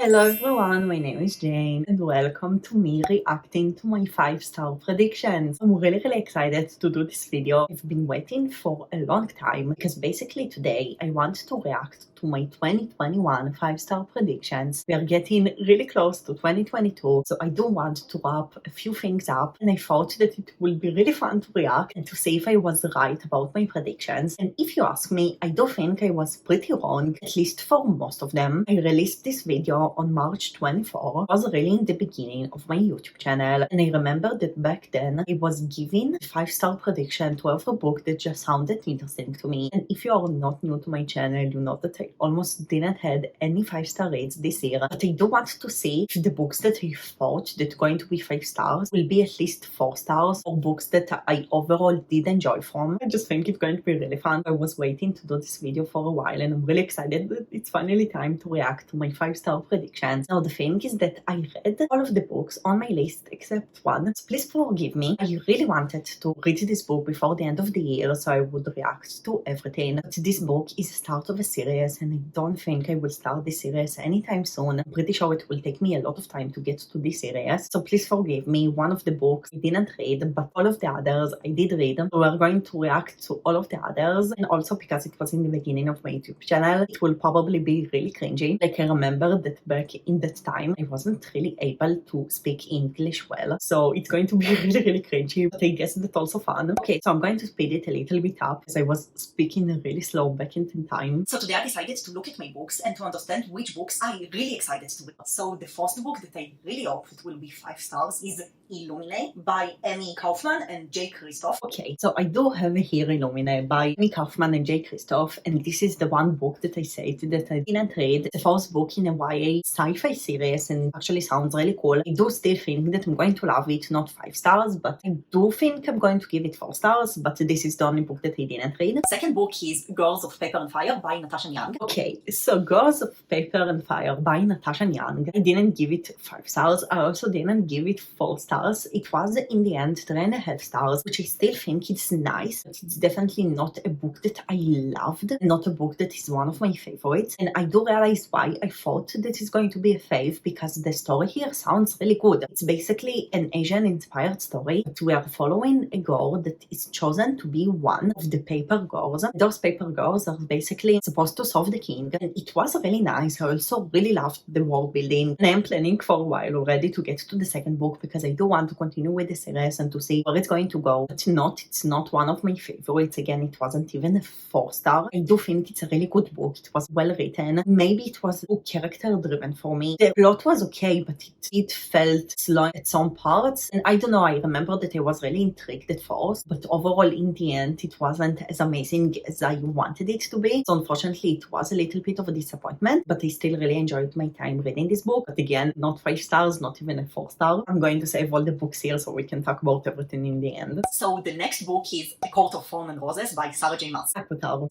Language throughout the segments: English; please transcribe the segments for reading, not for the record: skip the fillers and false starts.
Hello everyone, my name is Jane and welcome to me reacting to my 5-star predictions. I'm really excited to do this video. I've been waiting for a long time because basically today I want to react to my 2021 5-star predictions. We are getting really close to 2022, so I do want to wrap a few things up, and I thought that it will be really fun to react and to see if I was right about my predictions. And if you ask me, I do think I was pretty wrong, at least for most of them. I released this video on March 24. It was really in the beginning of my YouTube channel, and I remember that back then I was giving a 5-star prediction to every book that just sounded interesting to me. And if you are not new to my channel, you know that I almost didn't had any 5-star rates this year, but I do want to see if the books that I thought that going to be 5 stars will be at least 4 stars, or books that I overall did enjoy from. I just think it's going to be really fun. I was waiting to do this video for a while, and I'm really excited that it's finally time to react to my 5-star predictions. Now the thing is that I read all of the books on my list except one, so please forgive me. I really wanted to read this book before the end of the year so I would react to everything, but this book is the start of a series and I don't think I will start this series anytime soon. I'm pretty sure it will take me a lot of time to get to this series, so please forgive me. One of the books I didn't read, but all of the others I did read. So we're going to react to all of the others, and also because it was in the beginning of my YouTube channel, it will probably be really cringy. Like, I remember that back in that time I wasn't really able to speak English well, so it's going to be really cringy, but I guess that's also fun. Okay, so I'm going to speed it a little bit up because I was speaking really slow back in time. So today I decided to look at my books and to understand which books I'm really excited to read. So the first book that I really hope it will be 5 stars is Illuminate by Amy Kaufman and Jay Kristoff. Okay, so I do have here Illuminate by Amy Kaufman and Jay Kristoff, and this is the one book that I said that I didn't read. The first book in a YA sci-fi series, and it actually sounds really cool. I do still think that I'm going to love it, not 5 stars, but I do think I'm going to give it 4 stars, but this is the only book that I didn't read. The second book is Girls of Paper and Fire by Natasha Young. Okay, so Girls of Paper and Fire by Natasha Young. I didn't give it 5 stars. I also didn't give it 4 stars. It was in the end 3.5 stars, which I still think it's nice, but it's definitely not a book that I loved, not a book that is one of my favorites. And I do realize why I thought that it's going to be a fave, because the story here sounds really good. It's basically an Asian inspired story, but we are following a girl that is chosen to be one of the paper girls. Those paper girls are basically supposed to solve the king, and it was really nice. I also really loved the world building, and I am planning for a while already to get to the second book because I do want to continue with the series and to see where it's going to go. But it's not one of my favorites. Again, it wasn't even a 4 star. I do think it's a really good book. It was well written. Maybe it was character driven for me. The plot was okay, but it felt slow at some parts, and I don't know, I remember that I was really intrigued at first, but overall in the end it wasn't as amazing as I wanted it to be. So unfortunately it was a little bit of a disappointment, but I still really enjoyed my time reading this book. But again, not 5 stars, not even a 4 star. I'm going to save all the books here so we can talk about everything in the end. So the next book is A Court of Thorns and Roses by Sarah J. Maas.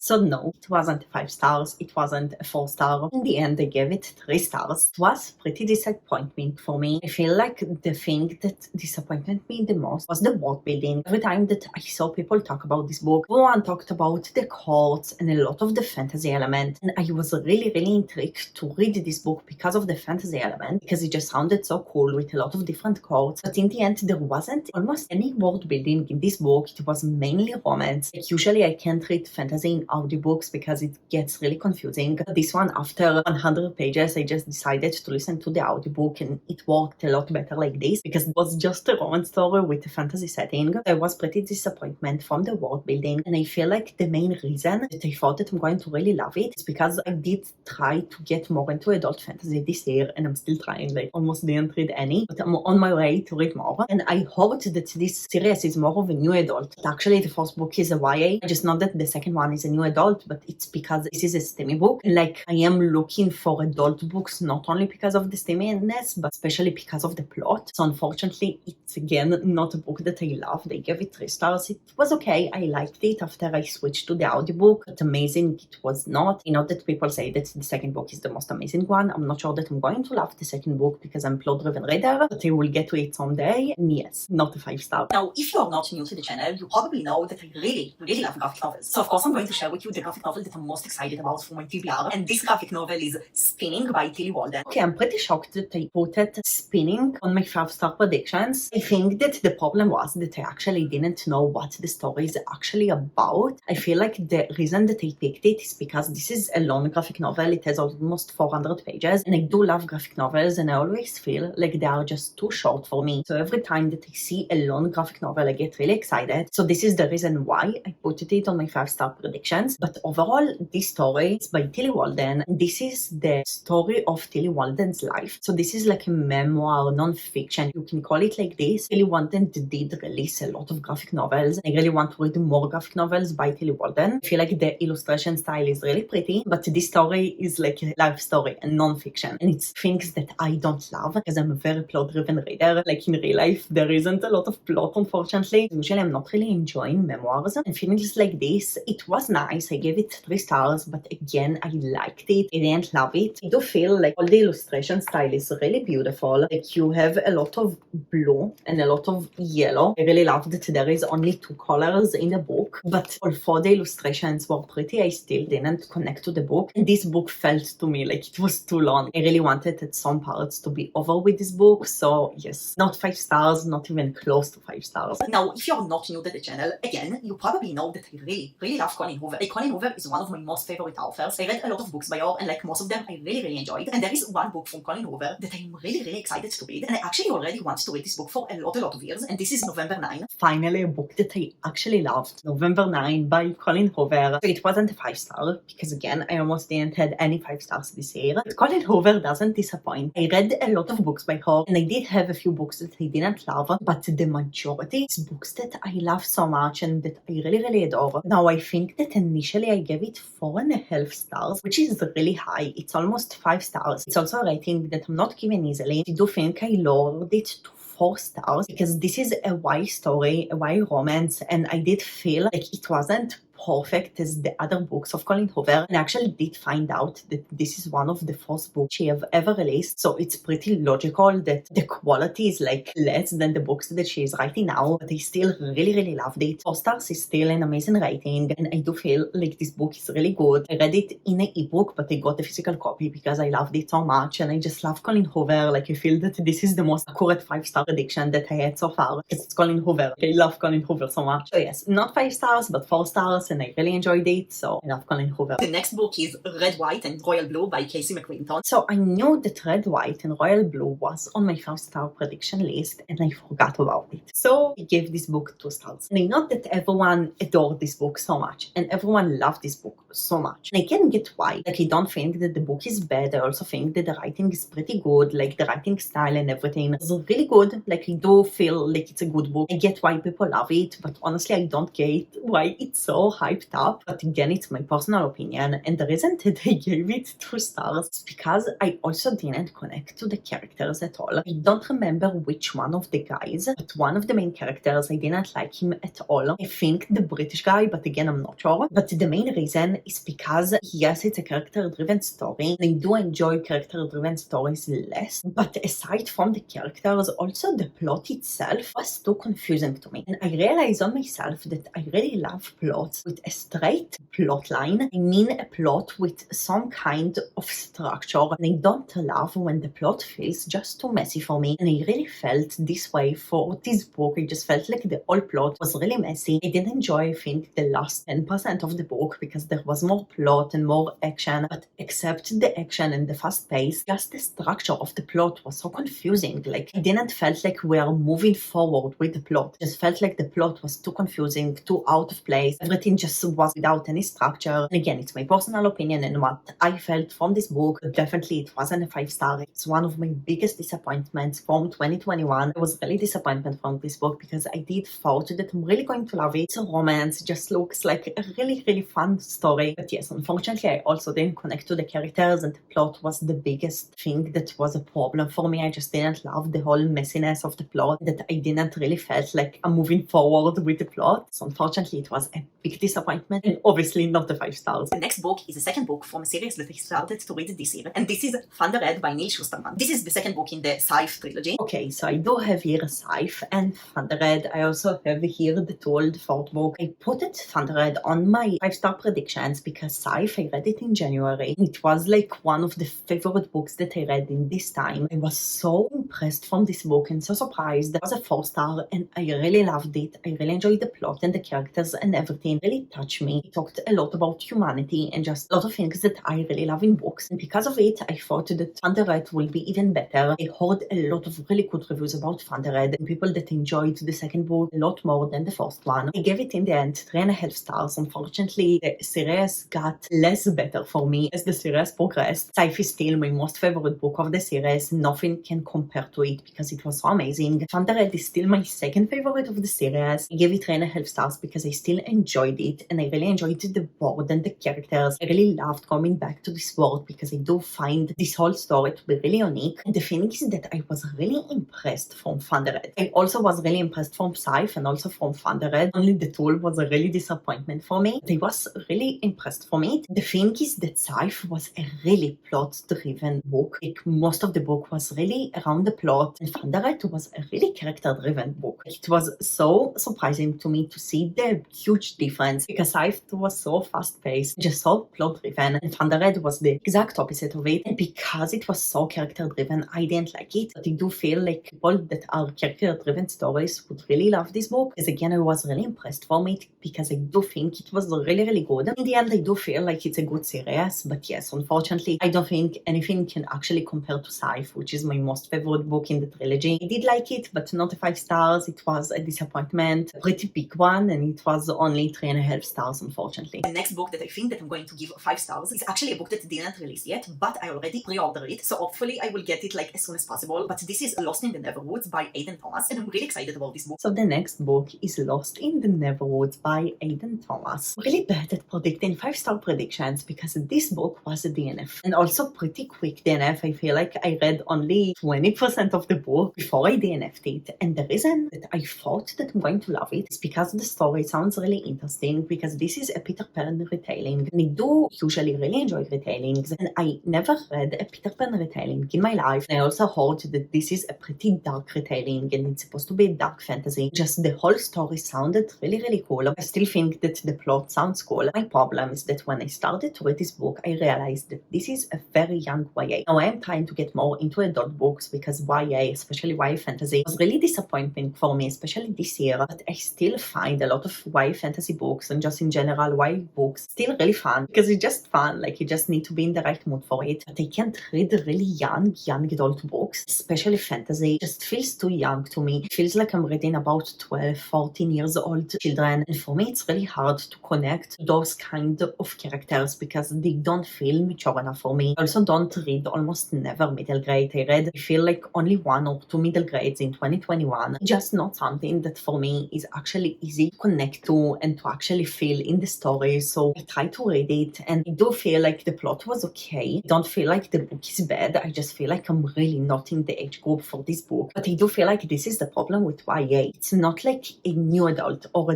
So no, it wasn't 5 stars, it wasn't a 4 star. In the end I gave it 3 stars. It was pretty disappointing for me. I feel like the thing that disappointed me the most was the world building. Every time that I saw people talk about this book, everyone talked about the courts and a lot of the fantasy element, and I was really intrigued to read this book because of the fantasy element, because it just sounded so cool with a lot of different courts. But in the end there wasn't almost any world building in this book. It was mainly romance. Like, usually I can't read fantasy in audiobooks because it gets really confusing. This one, after 100 pages, I just decided to listen to the audiobook, and it worked a lot better like this because it was just a romance story with a fantasy setting. I was pretty disappointed from the world building, and I feel like the main reason that I thought that I'm going to really love it is because I did try to get more into adult fantasy this year, and I'm still trying. Like, almost didn't read any, but I'm on my way to read more, and I hoped that this series is more of a new adult. But actually the first book is a YA. I just know that the second one is a new adult, but it's because this is a STEMI book, and like, I am looking for adult books not only because of the STEMiness, but especially because of the plot. So unfortunately it's again not a book that I loved. I gave it 3 stars. It was okay, I liked it after I switched to the audiobook, but amazing it was not. I know that people say that the second book is the most amazing one. I'm not sure that I'm going to love the second book because I'm a plot-driven reader, but I will get to it someday. And yes, not a 5-star. Now, if you are not new to the channel, you probably know that I really love graphic novels. So of course I'm going to share with you the graphic novel that I'm most excited about for my TBR, and this graphic novel is Spinning by Tilly Walden. Okay, I'm pretty shocked that I put it Spinning on my 5-star predictions. I think that the problem was that I actually didn't know what the story is actually about. I feel like the reason that I picked it is because this is a long graphic novel. It has almost 400 pages, and I do love graphic novels, and I always feel like they are just too short for me. So every time that I see a long graphic novel, I get really excited. So this is the reason why I put it on my 5-star predictions. But overall, this story is by Tilly Walden. This is the story of Tilly Walden's life. So this is like a memoir, non-fiction. You can call it like this. Tilly Walden did release a lot of graphic novels. I really want to read more graphic novels by Tilly Walden. I feel like the illustration style is really pretty, but this story is like a life story and non-fiction. And it's things that I don't love because I'm a very plot-driven reader. Like in real life, there isn't a lot of plot, unfortunately. Usually I'm not really enjoying memoirs. And things like this, it was nice. I gave it 3 stars, but again, I liked it. I didn't love it. I do feel like all the illustration style is really beautiful. Like you have a lot of blue and a lot of yellow. I really love that there is only 2 colors in the book, but although the illustrations were pretty, I still didn't connect to the book. And this book felt to me like it was too long. I really wanted at some parts to be over with this book. So yes, not 5 stars, not even close to 5 stars. Now, if you're not new to the channel, again, you probably know that I really love Colleen Hoover. Like, Colleen Hoover is one of my most favorite authors. I read a lot of books by her, and like most of them, I really enjoyed. And there is one book from Colleen Hoover that I'm really excited to read. And I actually already want to read this book for a lot of years. And this is November 9. Finally, a book that I actually loved. November 9 by Colleen Hoover. So it wasn't a 5-star because again, I almost didn't had any 5 stars this year. But Colleen Hoover doesn't disappoint. I read a lot of books by her, and I did have a few books that I didn't love, but the majority is books that I love so much and that I really adore. Now, I think that initially I gave it 4.5 stars, which is really high. It's almost 5 stars. It's also a rating that I'm not given easily. I do think I lowered it to 4 stars because this is a YA story, a YA romance, and I did feel like it wasn't perfect as the other books of Colleen Hoover, and I actually did find out that this is one of the first books she have ever released, so it's pretty logical that the quality is like less than the books that she is writing now, but I still really loved it. 4 stars is still an amazing rating, and I do feel like this book is really good. I read it in an ebook, but I got a physical copy because I loved it so much, and I just love Colleen Hoover. Like, I feel that this is the most accurate 5-star prediction that I had so far because it's Colleen Hoover. I love Colleen Hoover so much. So yes, not 5 stars, but 4 stars. And I really enjoyed it, so I love Colleen Hoover. The next book is Red, White and Royal Blue by Casey McQuinton. So I knew that Red, White and Royal Blue was on my 5-star prediction list, and I forgot about it. So I gave this book 2 stars. And I know that everyone adored this book so much, and everyone loved this book so much. And I can get why. Like, I don't think that the book is bad. I also think that the writing is pretty good. Like, the writing style and everything is really good. Like, I do feel like it's a good book. I get why people love it, but honestly, I don't get why it's so hyped up. But again, it's my personal opinion, and the reason that I gave it 2 stars is because I also didn't connect to the characters at all. I don't remember which one of the guys, but one of the main characters, I didn't like him at all. I think the British guy, but again, I'm not sure. But the main reason is because, yes, it's a character-driven story, and I do enjoy character-driven stories less, but aside from the characters, also the plot itself was too confusing to me. And I realized on myself that I really love plots with a straight plot line. I mean a plot with some kind of structure, and I don't love when the plot feels just too messy for me. And I really felt this way for this book. I just felt like the whole plot was really messy. I did enjoy, I think, the last 10% of the book because there was more plot and more action, but except the action and the fast pace, just the structure of the plot was so confusing. Like, I didn't felt like we are moving forward with the plot. It just felt like the plot was too confusing, too out of place. Everything just was without any structure. And again, it's my personal opinion and what I felt from this book. But definitely it wasn't a 5-star. It's one of my biggest disappointments from 2021. I was really disappointed from this book because I did thought that I'm really going to love it. It's a romance, it just looks like a really fun story. But yes, unfortunately, I also didn't connect to the characters, and the plot was the biggest thing that was a problem for me. I just didn't love the whole messiness of the plot, that I didn't really felt like I'm moving forward with the plot. So unfortunately, it was a big disappointment, and obviously not the 5 stars. The next book is the second book from a series that I started to read this year, and this is Thunder Red by Neil Shusterman. This is the second book in the Scythe trilogy. Okay, so I do have here Scythe and Thunder Red. I also have here the told fourth book. I put it Thunder Red on my 5-star predictions because Scythe, I read it in January. It was like one of the favorite books that I read in this time. I was so impressed from this book and so surprised. It was a 4-star and I really loved it. I really enjoyed the plot and the characters and everything. It really touched me. It talked a lot about humanity and just a lot of things that I really love in books. And because of it, I thought that Thunder Red will be even better. I heard a lot of really good reviews about Thunder Red and people that enjoyed the second book a lot more than the first one. I gave it in the end 3.5 stars. Unfortunately, the series got less better for me as the series progressed. Scythe is still my most favorite book of the series. Nothing can compare to it because it was so amazing. Thunder Red is still my second favorite of the series. I gave it 3.5 stars because I still enjoyed it and I really enjoyed the world and the characters. I really loved coming back to this world because I do find this whole story to be really unique. And the thing is that I was really impressed from Thunder Red. I also was really impressed from Scythe and also from Thunder Red. Only the tool was a really disappointment for me. But I was really impressed from it. The thing is that Scythe was a really plot-driven book. Like most of the book was really around the plot, and Thunder Red was a really character-driven book. It was so surprising to me to see the huge difference because Scythe was so fast-paced, just so plot-driven, and Thunder Red was the exact opposite of it. And because it was so character-driven, I didn't like it. But I do feel like people that are character-driven stories would really love this book. Because again, I was really impressed from it because I do think it was really, really good. In the end, I do feel like it's a good series. But yes, unfortunately, I don't think anything can actually compare to Scythe, which is my most favorite book in the trilogy. I did like it, but not 5 stars. It was a disappointment, a pretty big one, and it was only 3.5 stars, unfortunately. The next book that I think that I'm going to give 5 stars is actually a book that didn't release yet, but I already pre-ordered it, so hopefully I will get it like as soon as possible. But this is Lost in the Neverwoods by Aidan Thomas, and I'm really excited about this book. So the next book is Lost in the Neverwoods by Aidan Thomas. Really bad at predicting 5-star predictions because this book was a DNF, and also pretty quick DNF. I feel like I read only 20% of the book before I DNF'd it, and the reason that I thought that I'm going to love it is because the story sounds really interesting, because this is a Peter Pan retelling, and I do usually really enjoy retellings, and I never read a Peter Pan retelling in my life. And I also heard that this is a pretty dark retelling and it's supposed to be a dark fantasy. Just the whole story sounded really, really cool. I still think that the plot sounds cool. My problem is that when I started to read this book, I realized that this is a very young YA. Now I am trying to get more into adult books because YA, especially YA fantasy, was really disappointing for me, especially this year. But I still find a lot of YA fantasy books and just in general YA books still really fun because it's just fun. Like you just need to be in the right mood for it. But I can't read really young adult books, especially fantasy. It just feels too young to me. It feels like I'm reading about 12, 14 years old children. And for me, it's really hard to connect to those kind of characters because they don't feel mature enough for me. I also don't read almost never middle grade. I feel like only 1 or 2 middle grades in 2021. Just not something that for me is actually easy to connect to and to actually feel in the story. So I try to read it and I do feel like the plot was okay. I don't feel like the book is bad. I just feel like I'm really not in the age group for this book. But I do feel like this is the problem with YA. It's not like a new adult or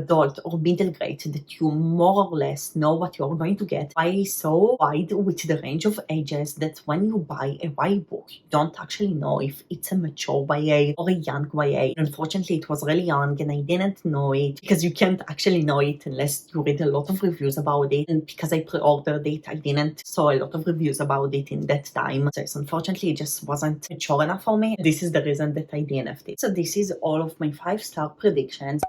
middle grade that you more or less know what you're going to get. YA is so wide with the range of ages that when you buy a YA book, you don't actually know if it's a mature YA or a young YA. Unfortunately, it was really young and I didn't know it because you can't actually know it unless you read a lot of reviews about it. And because I pre-ordered it, I didn't saw a lot of reviews about it in that time. So unfortunately, it just wasn't mature enough for me. This is the reason that I DNF'd it. So this is all of my 5-star predictions.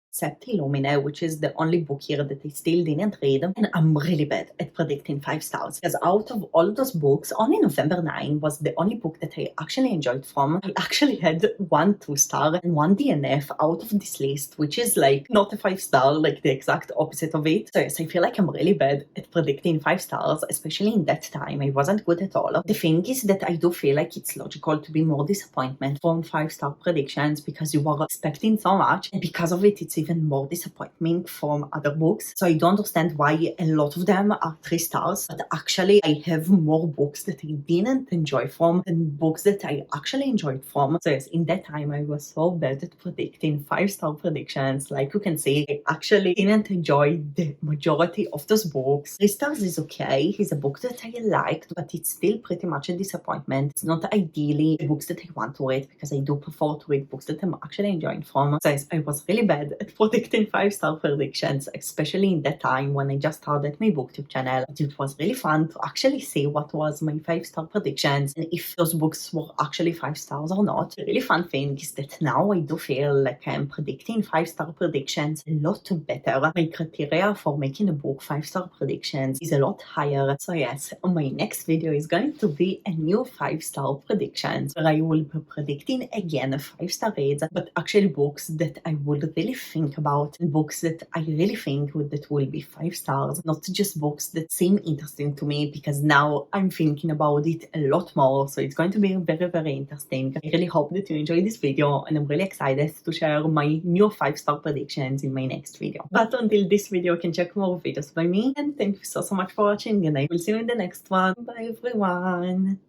Except Illumine, which is the only book here that I still didn't read, and I'm really bad at predicting 5 stars because out of all those books, only November 9 was the only book that I actually enjoyed from. I actually had 1 2-star and 1 DNF out of this list, which is like not a 5-star, like the exact opposite of it. So yes, I feel like I'm really bad at predicting 5 stars, especially in that time. I wasn't good at all. The thing is that I do feel like it's logical to be more disappointment from 5-star predictions because you are expecting so much, and because of it, it's even more disappointment from other books. So I don't understand why a lot of them are 3 stars, but actually I have more books that I didn't enjoy from than books that I actually enjoyed from. So yes, in that time I was so bad at predicting 5-star predictions. Like you can see, I actually didn't enjoy the majority of those books. 3 stars is okay. It's a book that I liked, but it's still pretty much a disappointment. It's not ideally the books that I want to read, because I do prefer to read books that I'm actually enjoying from. So yes, I was really bad at predicting 5-star predictions, especially in that time when I just started my booktube channel. But it was really fun to actually see what was my 5-star predictions and if those books were actually 5 stars or not. The really fun thing is that now I do feel like I'm predicting 5-star predictions a lot better. My criteria for making a book 5-star predictions is a lot higher. So yes, my next video is going to be a new 5-star predictions, where I will be predicting again 5-star reads, but actually books that I would really think about, and books that I really think that will be 5 stars, not just books that seem interesting to me, because now I'm thinking about it a lot more. So it's going to be very, very interesting. I really hope that you enjoyed this video, and I'm really excited to share my new 5-star predictions in my next video. But until this video, you can check more videos by me, and thank you so much for watching, and I will see you in the next one. Bye everyone!